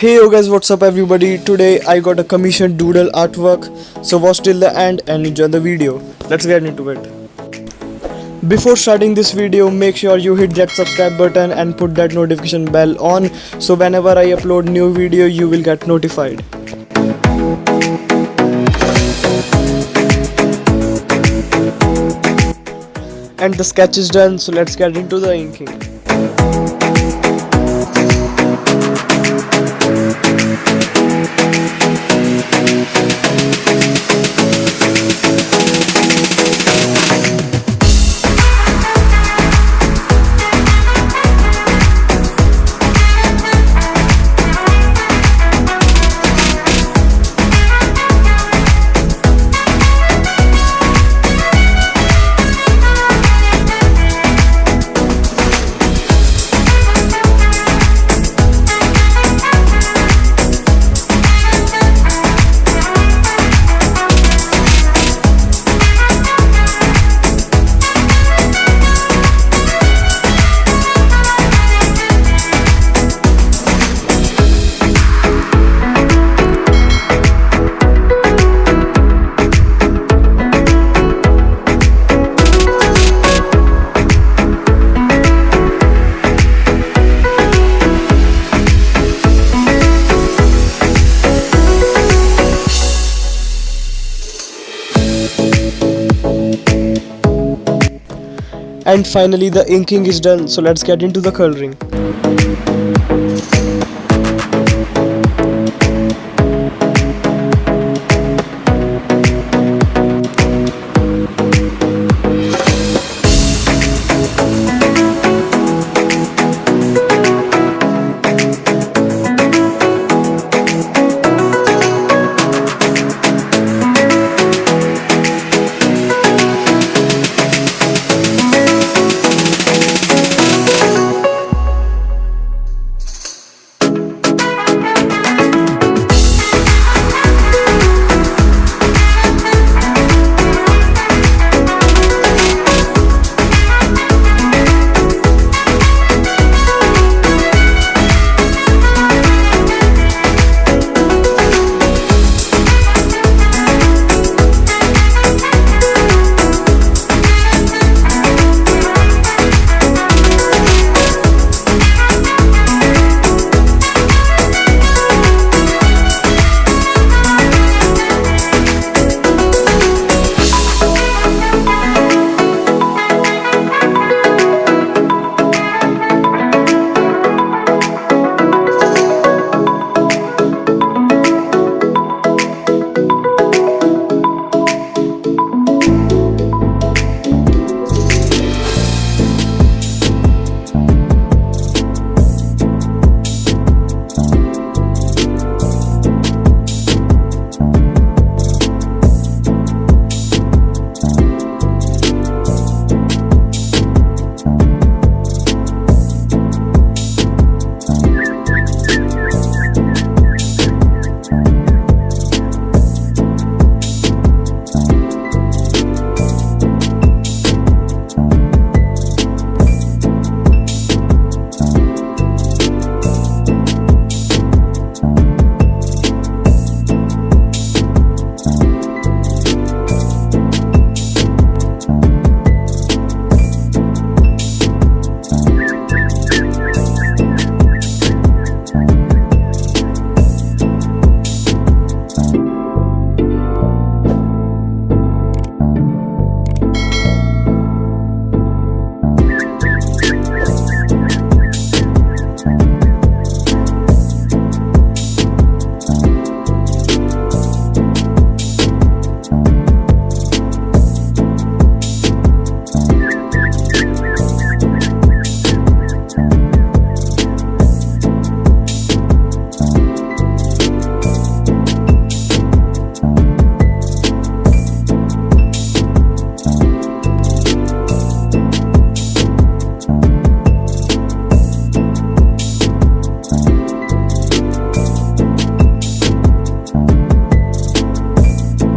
Hey yo guys, what's up everybody? Today I got a commissioned doodle artwork, so watch till the end and enjoy the video. Let's get into it. Before starting this video, make sure you hit that subscribe button and put that notification bell on, so whenever I upload new video you will get notified. And the sketch is done, so let's get into the inking. And finally the inking is done, so let's get into the coloring.